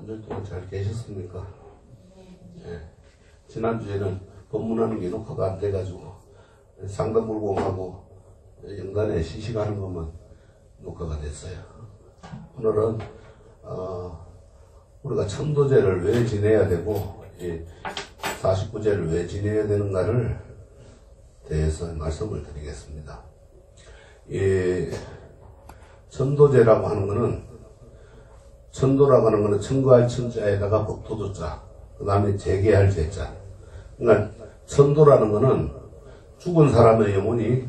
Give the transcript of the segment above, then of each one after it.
한 주 동안 잘 계셨습니까? 네. 지난주에는 법문하는 게 녹화가 안 돼가지고 상담불공하고 연간에 시식하는 것만 녹화가 됐어요. 오늘은 우리가 천도제를 왜 지내야 되고 49제를 왜 지내야 되는가를 대해서 말씀을 드리겠습니다. 천도제라고 하는 것은, 천도라고 하는 것은 천거할 천자에다가 법도조자, 그 다음에 재계할 제자. 그러니까 천도라는 것은 죽은 사람의 영혼이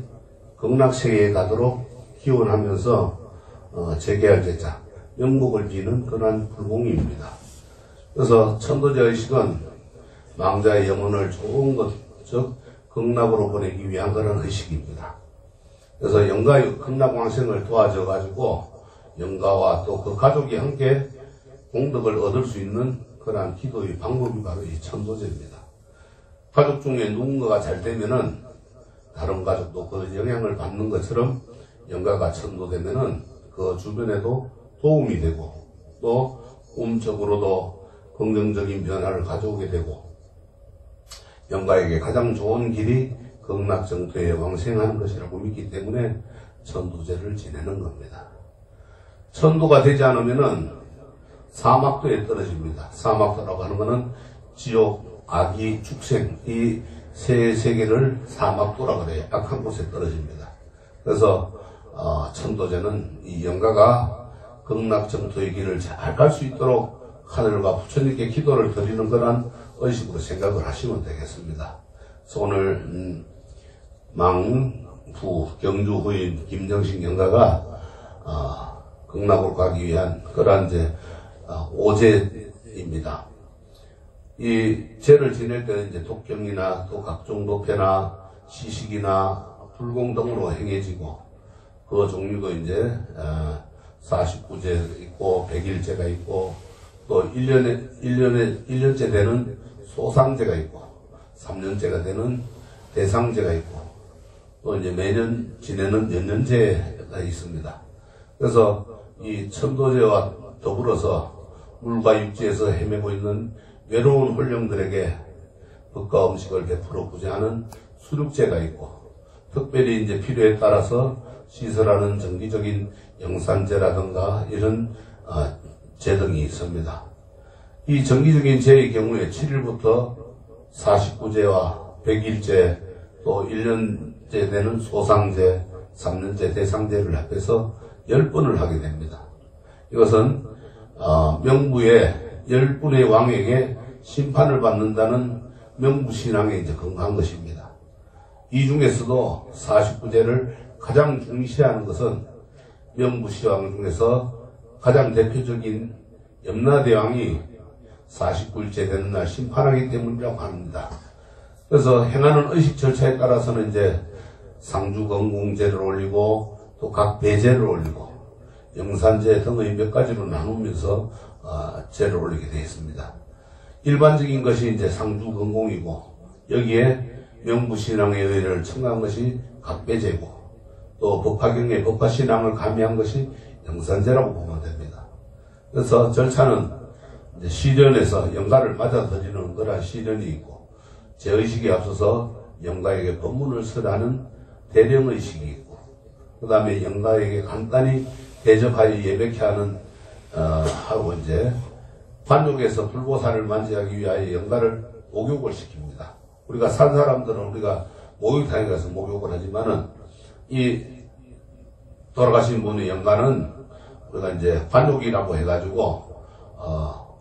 극락세계에 가도록 기원하면서 재계할 제자, 명목을 지는 그러한 불공입니다. 그래서 천도제 의식은 망자의 영혼을 좋은 것, 즉 극락으로 보내기 위한 그런 의식입니다. 그래서 영가의 극락왕생을 도와줘 가지고 영가와 또 그 가족이 함께 공덕을 얻을 수 있는 그러한 기도의 방법이 바로 이 천도제입니다. 가족 중에 누군가가 잘 되면은 다른 가족도 그 영향을 받는 것처럼 영가가 천도되면은 그 주변에도 도움이 되고 또 꿈적으로도 긍정적인 변화를 가져오게 되고 영가에게 가장 좋은 길이 극락정토에 왕생하는 것이라고 믿기 때문에 천도제를 지내는 겁니다. 천도가 되지 않으면은 사막도에 떨어집니다. 사막도라고 하는 것은 지옥, 악이, 축생, 이 세 세계를 사막도라고 그래요. 악한 곳에 떨어집니다. 그래서 천도제는 이 영가가 극락정토의 길을 잘 갈 수 있도록 하늘과 부처님께 기도를 드리는 그런 의식으로 생각을 하시면 되겠습니다. 그래서 오늘 망부 경주 후인 김정식 영가가 극락으로 가기 위한 그러한 이제 오제입니다. 이 제를 지낼 때는 이제 독경이나 또 각종 도패나 시식이나 불공 등으로 행해지고 그 종류도 이제 49제 있고 100일제가 있고 또 1년째 되는 소상제가 있고 3년째가 되는 대상제가 있고 또 이제 매년 지내는 연년제가 있습니다. 그래서 이 천도제와 더불어서 물과 육지에서 헤매고 있는 외로운 홀령들에게 법과 음식을 베풀어 구제하는 수륙제가 있고 특별히 이제 필요에 따라서 시설하는 정기적인 영산제라든가 이런 제 등이 있습니다. 이 정기적인 제의 경우에 7일부터 49제와 100일제 또 1년제 되는 소상제, 3년제 대상제를 합해서 10번을 하게 됩니다. 이것은 명부의 10분의 왕에게 심판을 받는다는 명부신앙에 이제 근거한 것입니다. 이 중에서도 49제를 가장 중시하는 것은 명부시왕 중에서 가장 대표적인 염라대왕이 49일째 되는 날 심판하기 때문이라고 합니다. 그래서 행하는 의식 절차에 따라서는 이제 상주건궁제를 올리고 또 각 배제를 올리고 영산제 등의 몇 가지로 나누면서 제를 올리게 되어 있습니다. 일반적인 것이 이제 상주건궁이고 여기에 명부신앙의 의를 첨가한 것이 각배제고 또 법화경의 법화신앙을 가미한 것이 영산제라고 보면 됩니다. 그래서 절차는 이제 시련에서 영가를 맞아들이는 그러한 시련이 있고 제의식에 앞서서 영가에게 법문을 설하는 대령의식이 있고 그 다음에 영가에게 간단히 대접하여 예백해 하는 하고 이제 관족에서 불보살을 만지하기 위하여 영가를 목욕을 시킵니다. 우리가 산 사람들은 우리가 목욕탕에 가서 목욕을 하지만은 이 돌아가신 분의 영가는 우리가 이제 관욕이라고 해가지고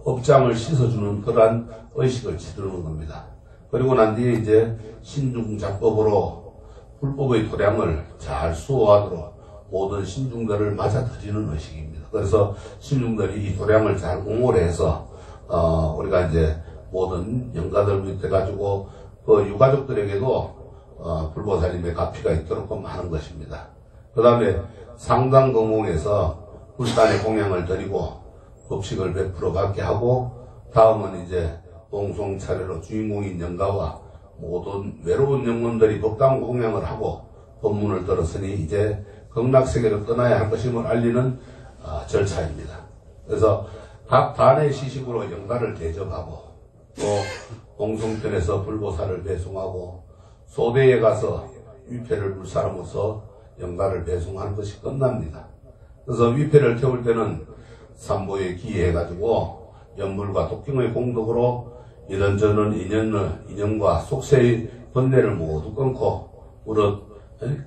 업장을 씻어주는 그러한 의식을 치르는 겁니다. 그리고 난 뒤에 이제 신중작법으로 불법의 도량을 잘 수호하도록 모든 신중들을 맞아들이는 의식입니다. 그래서 신중들이 이 도량을 잘 옹호를 해서 우리가 이제 모든 영가들 밑에 가지고 그 유가족들에게도 불보살님의 가피가 있도록 하는 것입니다. 그 다음에 상당건공에서 불단의 공양을 드리고 법식을 베풀어 받게 하고 다음은 이제 봉송 차례로 주인공인 영가와 모든 외로운 영혼들이 법당 공양을 하고 법문을 들었으니 이제 극락세계로 떠나야 할 것임을 알리는 절차입니다. 그래서 각 단의 시식으로 영가를 대접하고 또 공송편에서 불보살을 배송하고 소대에 가서 위패를 불사람으로써 영가를 배송하는 것이 끝납니다. 그래서 위패를 태울 때는 삼보에 기해가지고 연불과 독경의 공덕으로 이런저런 인연과 속세의 번뇌를 모두 끊고 무릇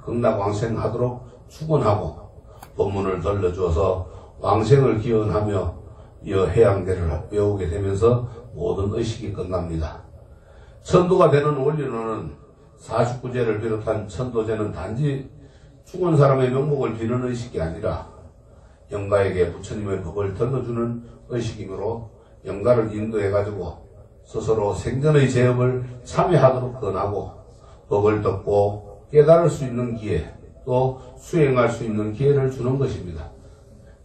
극락왕생하도록 축원하고 법문을 들려주어서 왕생을 기원하며 이어 해양대를 배우게 되면서 모든 의식이 끝납니다. 천도가 되는 원리로는 49제를 비롯한 천도제는 단지 죽은 사람의 명목을 비는 의식이 아니라 영가에게 부처님의 법을 들려주는 의식이므로 영가를 인도해가지고 스스로 생전의 제업을 참여하도록 권하고 법을 듣고 깨달을 수 있는 기회 또 수행할 수 있는 기회를 주는 것입니다.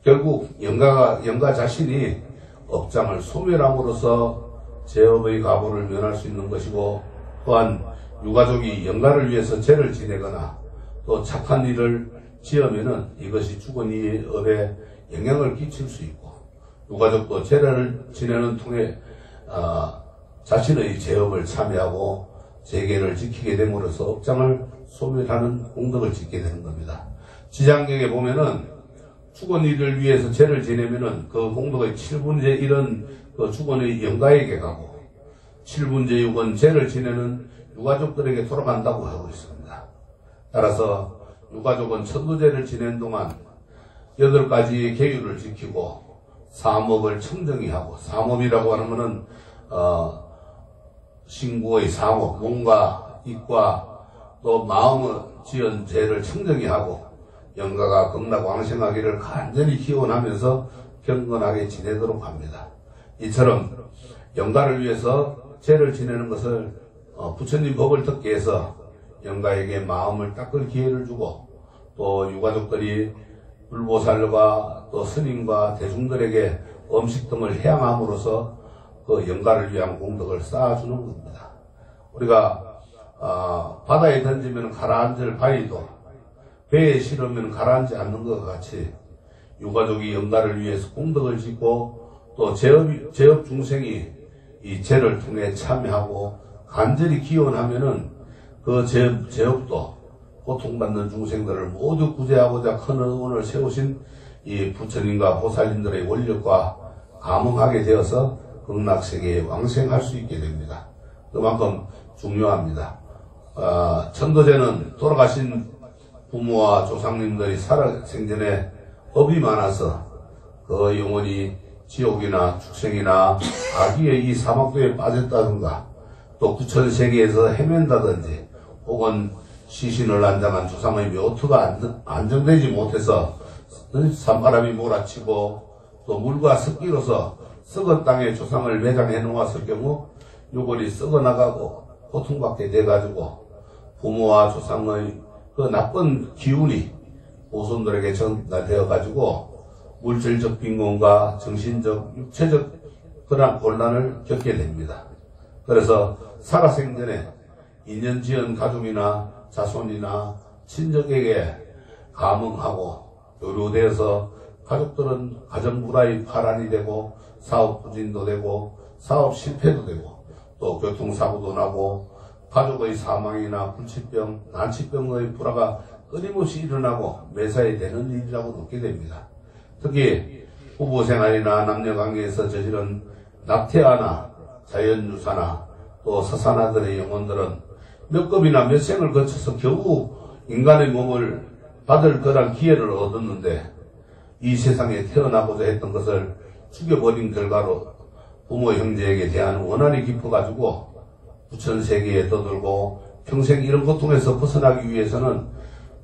결국 영가 자신이 업장을 소멸함으로써 제업의 가보를 면할 수 있는 것이고 또한 유가족이 영가를 위해서 제를 지내거나 또 착한 일을 지으면은 이것이 죽은 이의 업에 영향을 끼칠 수 있고 유가족도 제를 지내는 통해 자신의 제업을 참여하고 재계를 지키게 됨으로써 업장을 소멸하는 공덕을 짓게 되는 겁니다. 지장경에 보면은 죽은 이를 위해서 제를 지내면은 그 공덕의 7분의 1은 그 죽은의 영가에게 가고 7분의 6은 제를 지내는 유가족들에게 돌아간다고 하고 있습니다. 따라서 유가족은 천도제를 지낸 동안 8가지의 계율을 지키고 사업을 청정히 하고 사업이라고 하는 것은 신구의 사업, 몸과 입과 또 마음을 지은 죄를 청정히 하고 영가가 극락왕생하기를 간절히 기원하면서 경건하게 지내도록 합니다. 이처럼 영가를 위해서 죄를 지내는 것을 부처님 법을 듣게 해서 영가에게 마음을 닦을 기회를 주고 또 유가족들이 불보살과 또 스님과 대중들에게 음식 등을 해양함으로써 그 영가를 위한 공덕을 쌓아주는 겁니다. 우리가 바다에 던지면 가라앉을 바위도 배에 실으면 가라앉지 않는 것과 같이 유가족이 영가를 위해서 공덕을 짓고 또 제업 중생이 이 제를 통해 참여하고 간절히 기원하면은 그 제업도 고통받는 중생들을 모두 구제하고자 큰 의원을 세우신 이 부처님과 보살님들의 원력과 감응하게 되어서 극락세계에 왕생할 수 있게 됩니다. 그만큼 중요합니다. 천도제는 돌아가신 부모와 조상님들이 살아생전에 업이 많아서 그 영혼이 지옥이나 축생이나 악의의 이 사막도에 빠졌다든가 또 구천세계에서 헤맨다든지 혹은 시신을 안장한 조상의 묘토가 안정되지 못해서 산바람이 몰아치고 또 물과 습기로서 썩은 땅에 조상을 매장해 놓았을 경우 요걸이 썩어 나가고 고통받게 돼가지고 부모와 조상의 그 나쁜 기운이 후손들에게 전달되어 가지고 물질적 빈곤과 정신적, 육체적 그런 곤란을 겪게 됩니다. 그래서 살아생전에 인연 지은 가족이나 자손이나 친척에게 감응하고 교류되어서 가족들은 가정불화의 파란이 되고 사업 부진도 되고 사업 실패도 되고 또 교통사고도 나고 가족의 사망이나 불치병, 난치병의 불화가 끊임없이 일어나고 매사에 되는 일이라고 느끼게 됩니다. 특히 부부생활이나 남녀관계에서 저지른 낙태아나 자연유사나 또 서산아들의 영혼들은 몇 급이나 몇 생을 거쳐서 겨우 인간의 몸을 받을 그런 기회를 얻었는데 이 세상에 태어나고자 했던 것을 죽여버린 결과로 부모 형제에게 대한 원한이 깊어가지고 부천세계에 떠들고 평생 이런 고통에서 벗어나기 위해서는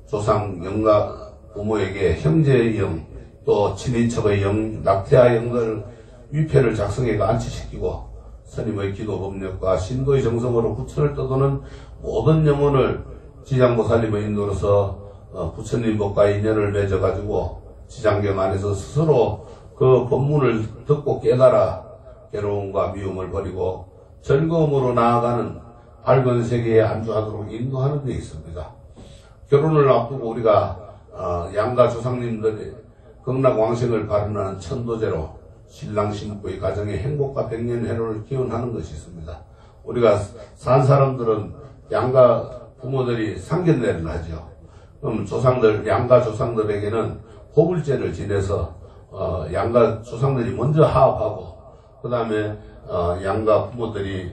조상 영가 부모에게 형제의 영 또 친인척의 영 낙태아 영들 위패를 작성해가 안치시키고 스님의 기도 법력과 신도의 정성으로 부처를 떠도는 모든 영혼을 지장보살님의 인도로서 부처님 법과 인연을 맺어가지고 지장경 안에서 스스로 그 법문을 듣고 깨달아 괴로움과 미움을 버리고 즐거움으로 나아가는 밝은 세계에 안주하도록 인도하는 데 있습니다. 결혼을 앞두고 우리가 양가 조상님들이 극락왕생을 발언하는 천도제로 신랑 신부의 가정에 행복과 백년해로를 기원하는 것이 있습니다. 우리가 산 사람들은 양가 부모들이 상견례를 하죠. 그럼 조상들, 양가 조상들에게는 고불제를 지내서 양가 조상들이 먼저 하합하고 그 다음에 양가 부모들이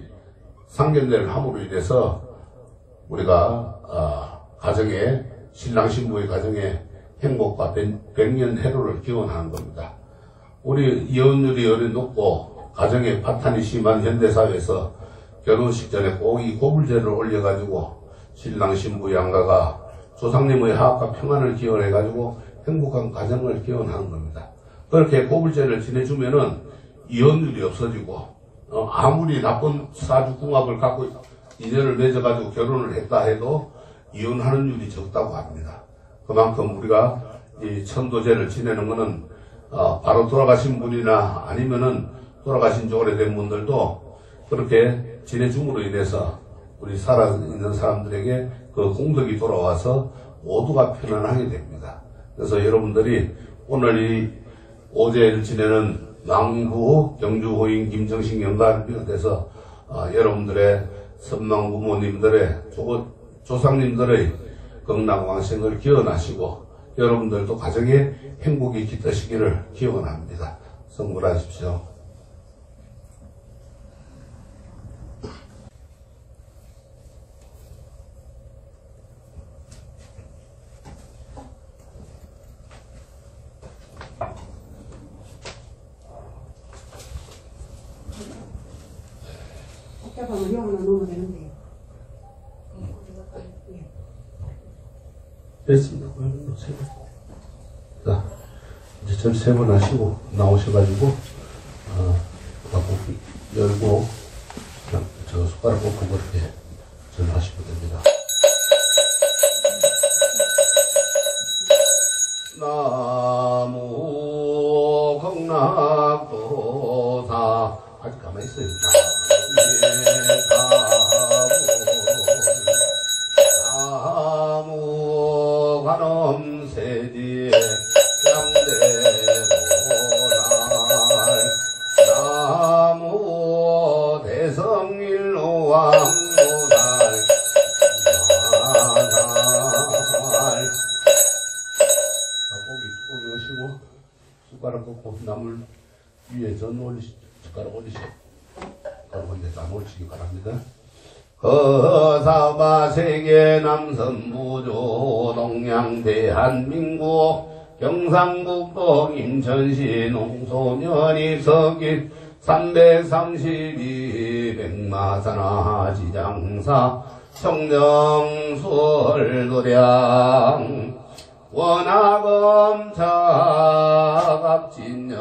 상견례를 함으로 인해서 우리가 가정에 신랑 신부의 가정에 행복과 백년해로를 기원하는 겁니다. 우리 이혼율이 어리 높고 가정에 파탄이 심한 현대사회에서 결혼식 전에 꼭 이 고불제를 올려가지고 신랑 신부 양가가 조상님의 화합과 평안을 기원해가지고 행복한 가정을 기원하는 겁니다. 그렇게 고불제를 지내주면은 이혼율이 없어지고 아무리 나쁜 사주궁합을 갖고 인연을 맺어가지고 결혼을 했다 해도 이혼하는 율이 적다고 합니다. 그만큼 우리가 이 천도제를 지내는 것은 바로 돌아가신 분이나 아니면은 돌아가신 지 오래된 분들도 그렇게 지내줌으로 인해서 우리 살아있는 사람들에게 그 공덕이 돌아와서 모두가 편안하게 됩니다. 그래서 여러분들이 오늘 이 오제를 지내는 망부 경주호인 김정식 영가를 비롯해서 여러분들의 선망 부모님들의 조상님들의 건강왕생을 기원하시고 여러분들도 가정에 행복이 깃드시기를 기원합니다. 성불하십시오. 복잡하면 요 하나 넣으면 되는데. 됐습니다. 자, 이제 절 3번 하시고 나오셔가지고 볶기 열고 그냥 저 숟가락 꽂고 그렇게 절 하시면 됩니다. 나무 극락도사 아직 가만히 있어요. 나무 관음세지 양대보살 나무 대성일로왕보살 마살 고기 하시고 숟가락 꽂고 나물 위에 전 올리시 숟가락 올리시고 숟가락 올리시 안 올리시기 바랍니다. 거사바 세계 남선부조 동양 대한민국 경상북도 인천시 농소년 입석일 332 백마산하 지장사 청정수월도량 원화검 차갑진년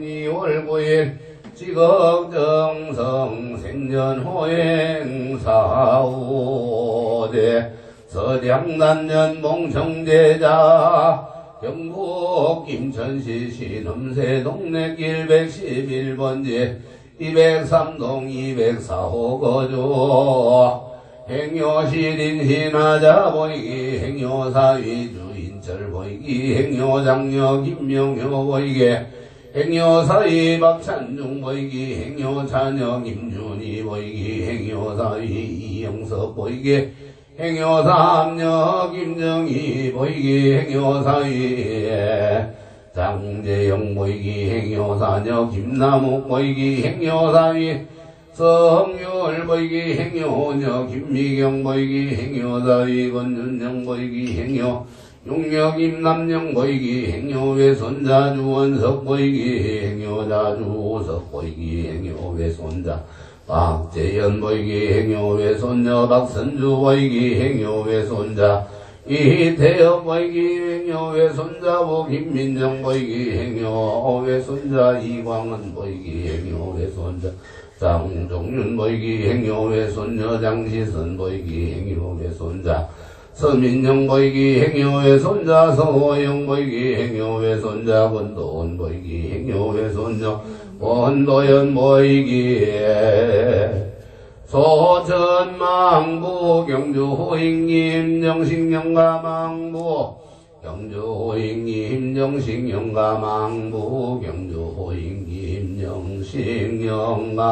2월 9일 지극정성 생년호행사오대 서량단년 몽청제자 경북 김천시 신음새 동네길 111번지 203동 204호 거주 행여실인 신하자 보이기 행여사위 주인철 보이기 행여장녀 김명효 보이게 행여사위 박찬중 보이기 행여자녀 김준희 보이기 행여사위 이영석 보이게 행여삼녀 김정희 보이기 행여사위 장재영 보이기 행여사녀 김남욱 보이기 행여사위 성율 보이기 행여녀 김미경 보이기 행여사위 권윤영 보이기 행여 용역 임남영 보이기 행여외손자 주원석 보이기 행여자주석 보이기 행여외손자 박재현 보이기 행여외손녀 박선주 보이기 행여외손자 이태엽 보이기 행여외손자부 김민정 보이기 행여외손자 이광은 보이기 행여외손자 장종윤 보이기 행여외손녀 장시선 보이기 행여외손자 서민영 보이기 행여외손자 서호영 보이기 행여외손자 권도원 보이기 행여외손녀 원도연 보이기 소천망부 경주호잉님 정식영가망부 경주호인기 임정식영가망부 경주호인기 임정식영가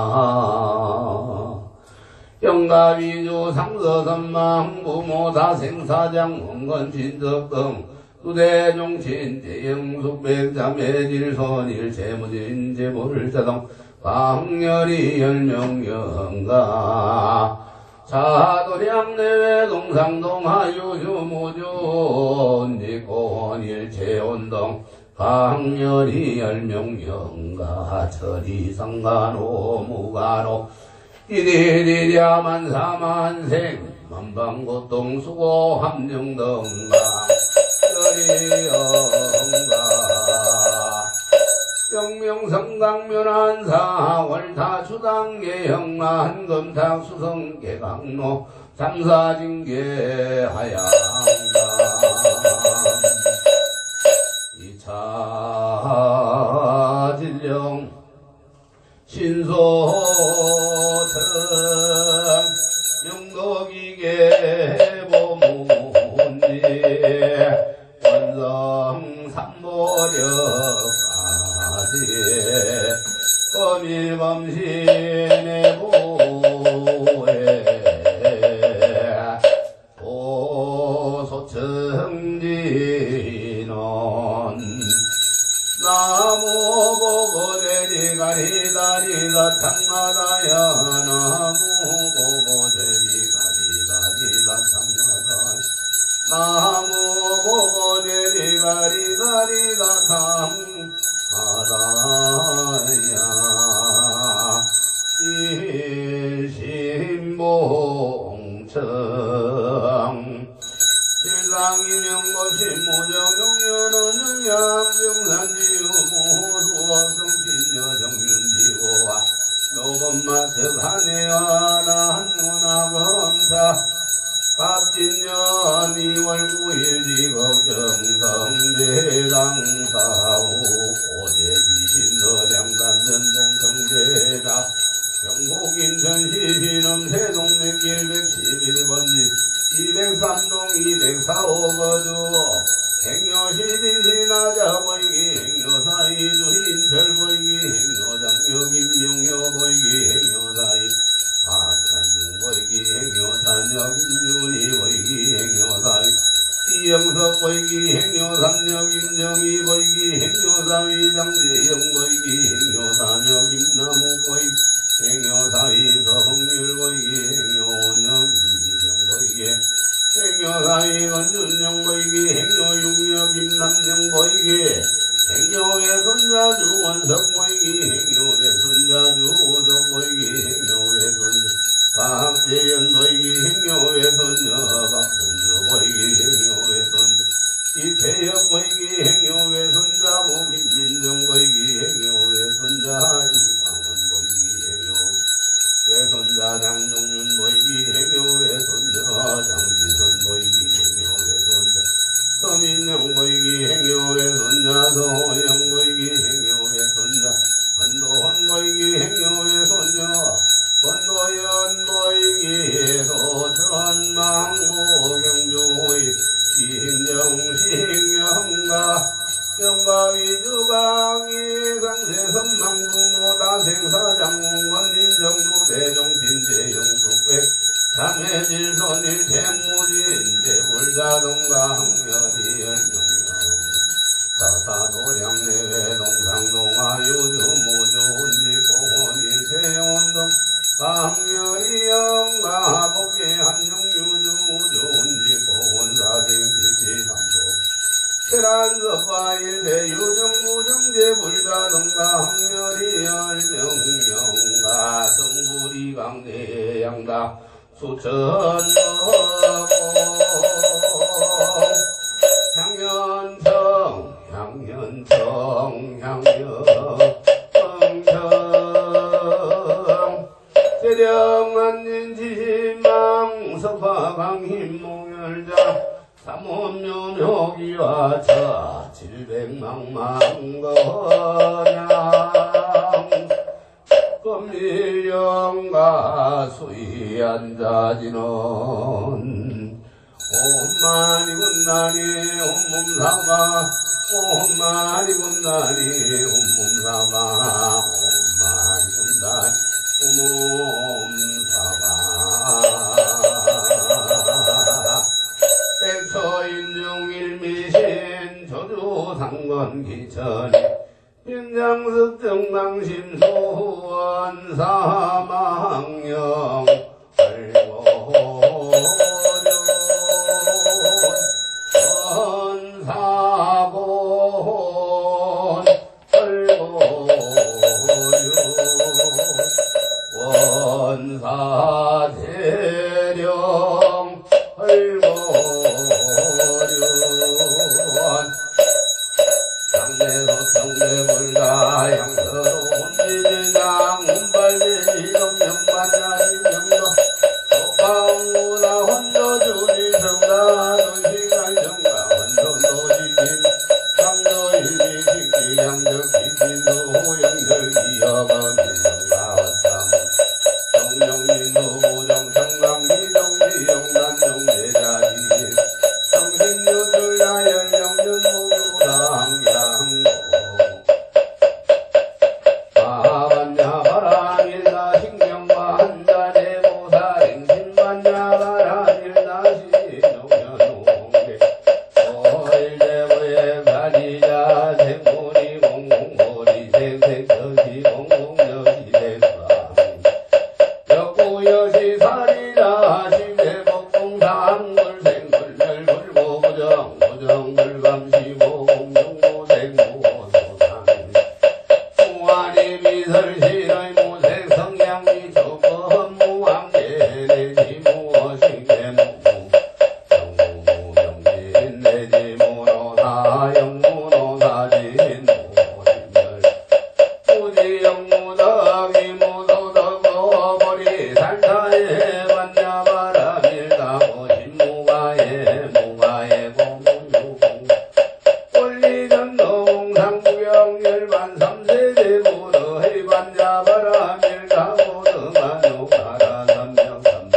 영가위주 상서선망부 모다생사장 원건진덕등 수대종친 제영숙백자매질선일 재무진 재물자동 광열이 열명영가 사도량 내외 동상동 하유주무준 니고원일체온동 광열이 열명영가 철이성간호 무간호 이리리랴 만사만생 만방고통수고 함정동가 열이영가 영명성강면한사 월타주당계 형만금탁 수성계강로 삼사징계 하양강 이차진령 신소등 영덕이계 보문지 원성 삼보력까지 거밀범신의 보에 도소청진원 나무보고대리가리다리다 탕마다야 나무보고대리가리다리다 탕마다야 나무보고대리가리다리다 탕마다야 일심봉청 실상이명거신모정경련은 영양병산지유모수업성신여정윤지고와 노범마석하네와 난문화검사 갑진년 2월 9일 지겁정성제당사후 고제지신서량단전봉성제다 경북인천시신음세동네 길 111번지 203동 204호거주 행여시딘시나자보이기 행여사이주인별보이기 행여장여김용여보이기 행여사이 박산중보이기 행여산여김윤이 보이기 행여사이 이영석보이기 행여삼여김정이 보이기 행여사위장재영보이기 행여사녀김나무보이기 행여사이 서흥률보이기 행여원영김이경보이기 행여사이 원준영보이기 행여육녀김남영보이기 행여외손자주 원석보이기 행여외손자주 오석보이기 행여외손자 박재현보이기 행여외손녀 박선주보이기 행여외손자 이태엽보이기 행여외손자고 김민정보이기 행여외손자 이광원보이기 행여외손자 장종윤보이기 행여외손자 장지선보이기 행여외손자 서민영보이기 행여외손자 서호영보이기 행여외손자 한도헌보이기 행여외손녀 권도연보이기 소천망보경주호이 김정식영가 영가위주강이 상세선망부모다생사장공원인정루 대종신재영숙백 참해질선일 대무진 대불자동가 항열이열명령 사사도량내외 동상동화유주무주운지고원일체온동 강렬이영가 복계함령유주무주운지고원사생지지삼도 세란서파일대유정무정제불자동가 항렬이열명령가 성부리강대양가 수천동 향연청 세령안진지망 서파강힘몽열자 삼원묘묘기와 차 칠백망망거냥 검일영가 수위안자지는 옴마니 군다니 옴몸사바 옴마니 군다니 옴몸사바 옴마니 군다니 옴몸사바 백초인중일미신 조주상건기천이 인장습정당심수원사망령 원사대령 헐거련 장내서 평내불가 양서로 혼지대장 운발대지 동명만나리 명도 독방무나 혼도주지 성가 논시가 정가 혼도도지진 강도일리 식기 양적 기진도 영절 기여가 밀령가 원삼 정명민도 보정 청강미정 지영단정 제자지 정신유술 나열영년 목유당양고 바반야바라밀나 신경반자대보사 행신반야바라밀나 시종현홍대 어일대부의 가리자 생고리 공공고리 생생저시 공공여시대수라 여구여시 사리라 시대복공상물생불멸불고부정 부정불감시고 공정무생무소상 무아리 미설시의 무색성향미 조건무함계내지 무어식대무무 영무무명진 내지 무노사 영무노사진 무심열 무지영무덕이 무도덕어버리 살사에 만나바라밀가고 신무가에 무가에 공무유공 원리전동상부경열반 삼세대부도 해반야바라밀가고 등한옥가라 삼명삼도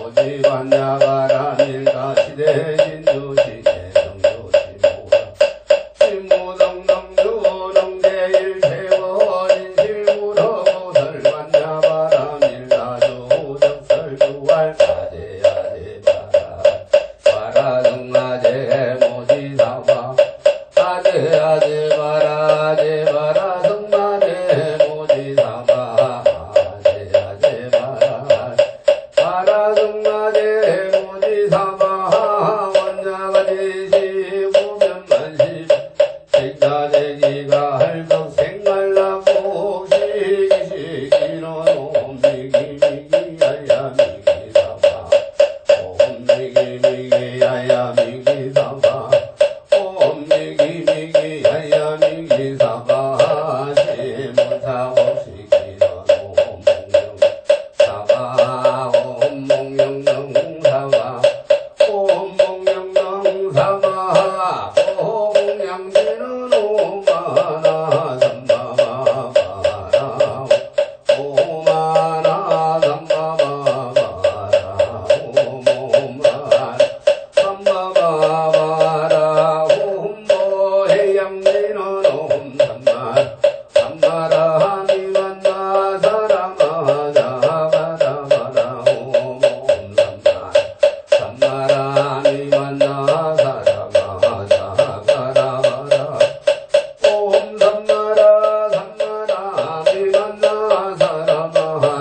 오지반야바라밀가 시대진주시대성조시무라 신무동동주동대일세원인 실무로고설반야바라밀가주적설주활 아제아제바라 바라등아제 모지사바 아제아제바라 아제바라 승마제 모지사바 아제아제바라 바라등아제 모지사바 원자가지시 구면만시 생자제기가 할덕 생갈라고 시기시기노 미기미기야야 미기사바 옴미기미기야야 미기사바 옴미기미기야야 미기사바 시무타고 시기노 몽룡사바 옴몽룡능사바 옴몽룡능사바 옴양지는 오마나 삼바바바라 오마나 삼바바바라 오모만 삼바바바라 옴보해양지는 옴삼만 삼바라 미만나 사람하자가라바라 오모삼만 삼바라 미만나 사람하자가라바라 옴삼마라 삼마라 미만나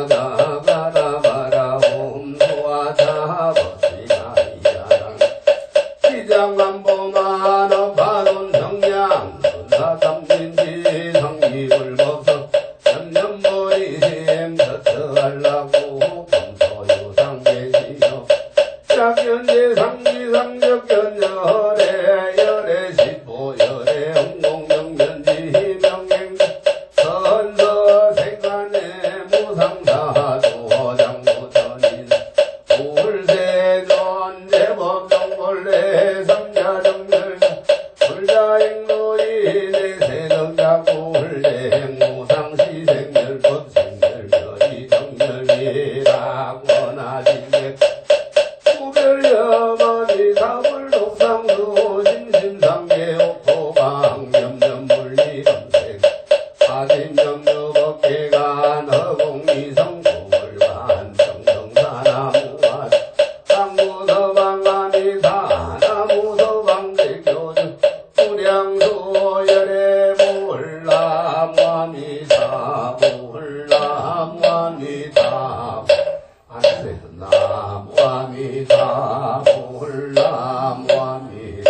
사람하자가라바라 옴소아자버시나이야랑 시장안보만 업하돈 정량 군사삼진지 성기불법석 년년머리심 서처하려고 검소유상계시여 짝연제 상기상적견열에 열애십보 열애 홍공명면지 명행 선서생간에 무상사도 장부천인 울세전 제법정벌레 삼자정멸 불자행로이 내세덕자고 흘대행 무상시생멸법 생멸별이 정멸이라고나 진객 구별여마 나무서방아미사 나무서방대교주 무량소열의 몰나무아미사 몰나무아미사 안에서 나무아미사 몰나무아미사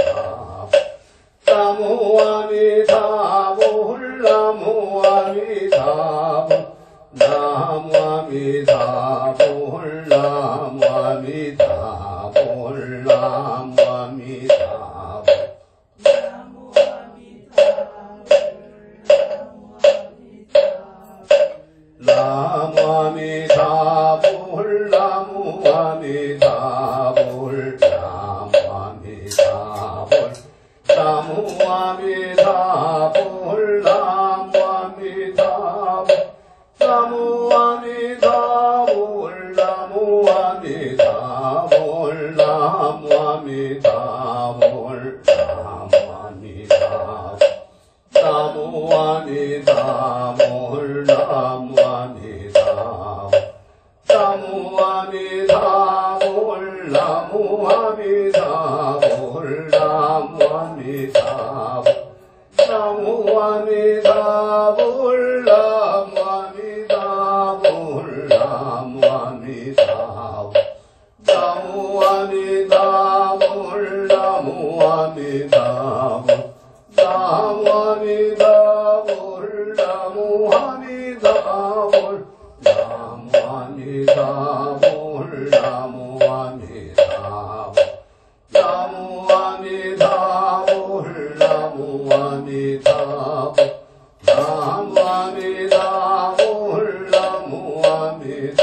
나무아미사 몰나무아미사 나무아미사 몰나무아미사 몰나무아미사 나무아미사 몰나무아미사 몰나무아미사 나무아미사 몰나무아미사 나무아미사 몰나무아미사 몰나무아미사 몰나무아미사 나무아미사 몰나무아미사 나무아미사 몰나무아미사 몰나무아미사 나무아미사 몰나무아미사 몰나무아미사 나무아미사 몰나무아미사 나무아미사 몰나무아미사 나무아미사 몰나무아미사 나무아미사 몰나무아미사 나무아미사 몰나무아미사 나무아미사 몰나무아미사 나무아미사 몰나무아미사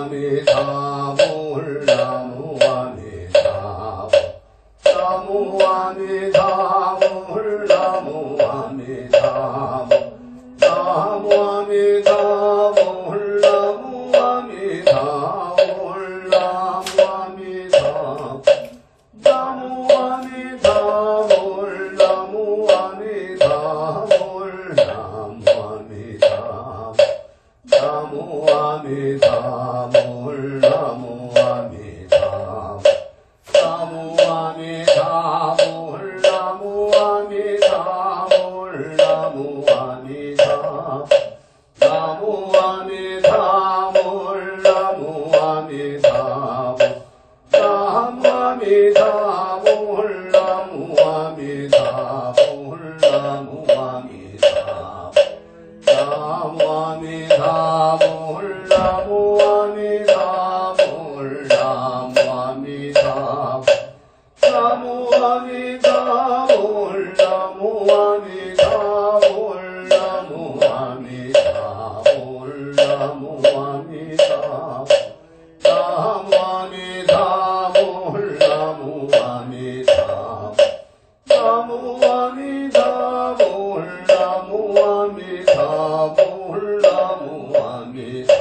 나무아미사 몰나무아미사 몰나무아미사 나무아미사 몰나무아미사 몰나무아미사 나무아미사 몰나무아미사 나무아미사 몰나무아미사 몰나무아미사 나무아미사 몰나무아미사 나무아미사 몰나무아미사 몰나무아미사 나무아미사 몰나무아미사 몰나무아미사 나무아미사 몰나무아미사 몰나무아미사 몰나무아미사 나무아미사 몰나무아미사 나무아미사 몰나무아미사 몰나무아미사 나무아미사 몰나무아미사 몰나무아미사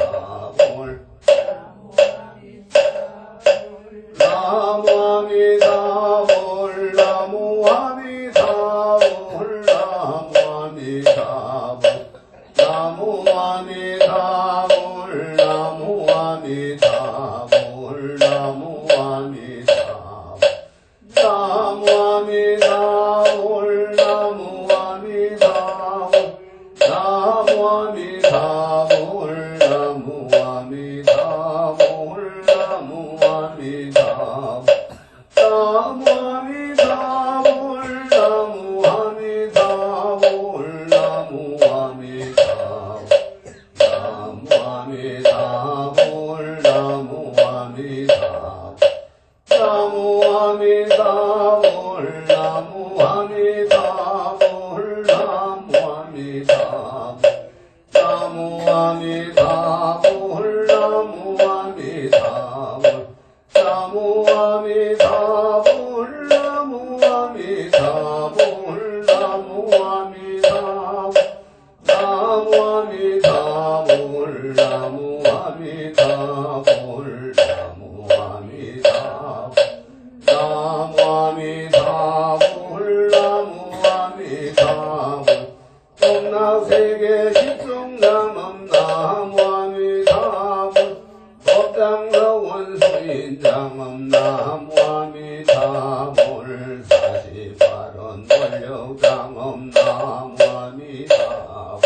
나무아미사 몰나무아미사 몰나무아미사 나무아미사 몰나무아미사 나무아미사 몰나무아미사 몰나무아미사 나무아미사 몰나무아미사 몰나무아미사 나무아미사 몰나무아미사 나무아미사 몰나무아미사 몰나무아미사 나무아미사 몰나무아미사 나무아미사 몰나무아미사 몰나무아미사 나무아미사 몰나무아미사 몰나무아미사 나무아미사 몰나무아미사 동락세계 십중나무 나무아미타불 법장서원수인장엄 나무아미타불 48원 권력장엄 나무아미타불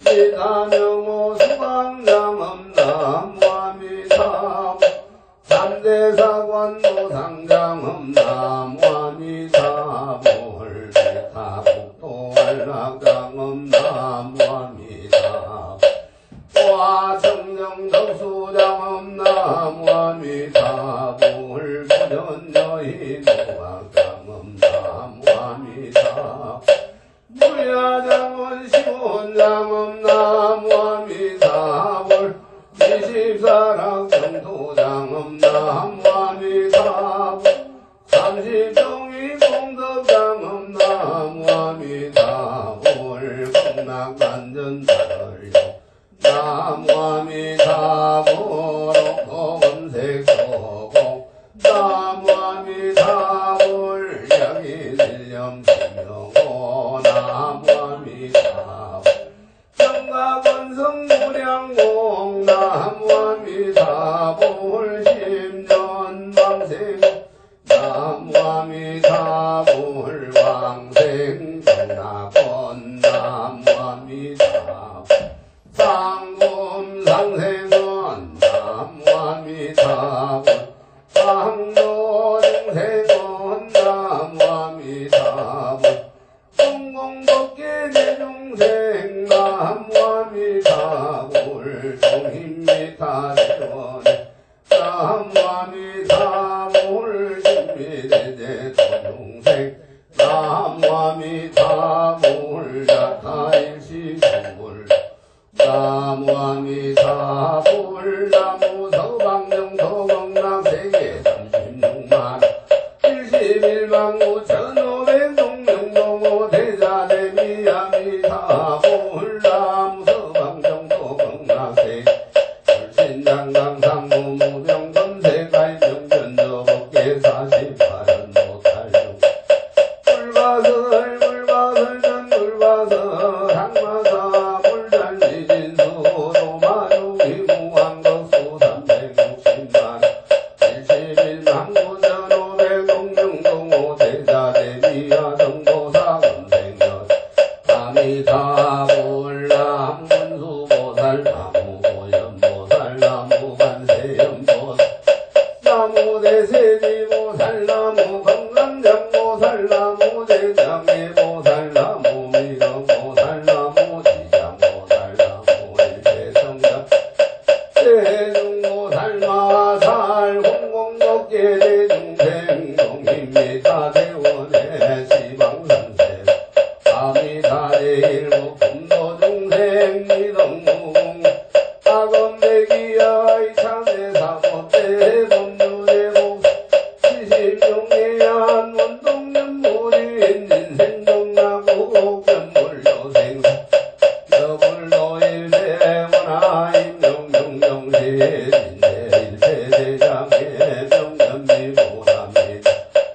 이다명호 수강장엄 나무아미타불 3대사관 노상장엄 나무아미타불 기타국도 안락장엄 나무아미타불 와청정덕수장엄 나무아미타불 부전여인 노학장엄 나무아미타불 무야장원 시원장엄 나무아미타불 24락 정토장엄 나무아미타불 30종이 공덕장엄 나무아미타불 극락안전달을요 나무아미타불 검색소공 나무아미타불 양일념 지명호 나무아미타불 정가건성무량공 나무아미타불 심전방생 나무아미타불 왕생정락원 나무아미타불 상금상생원 나무아미타불 상도중생원 나무아미타불 공공법계대중생 나무아미타불 종인미타대원에 나무아미타불 신미대대 도중생 나무아미타불 자타일시불 나무아미타불 나무서방정서경락세계 36만 71만 5,500동명동호 대자대미아미타불 나무서방정서경락세계 불신장강상무무병검색가입명견저법계 48연 못할중 불바설 전불바설 항마사 불잔지진수 도마주기 무한덕수 360만 71만 5,500동명동호 대자대미아 정보사 검생전 아미타불 나무군수보살 나무고연보살 나무관세연보살 나무대세지보살 나무건강장보살 나무대장애보살 나무미덕보살 나무지장보살 나무일체성장 대중보살 마살 공공법계 대중생 동인미타대원의 시방선생 아미타대일곱 금도중생 미덕무공 아검대기야 이참대사법대 법류대복 70용해안 원동연물인 인생정나고 견물여생사 여불노일대원아 임명명명시 진대일패대장의 명견미보람이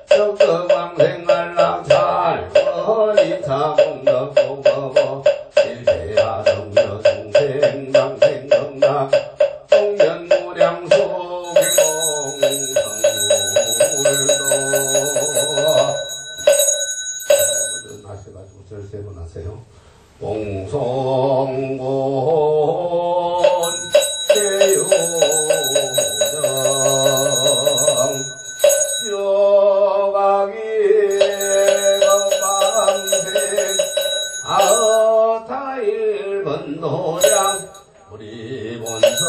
적극왕생안락잘 허리차공덕고거버 일대야 정여중생 망생정락 동연무량소 공성물도 하셔가지고 절세번 하세요. 공성곤 제요정 쇼가기 건방생 아타일 건도량 우리 본서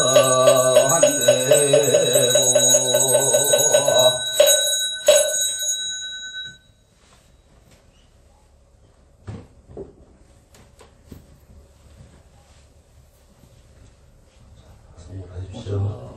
한대고 선물하십시오.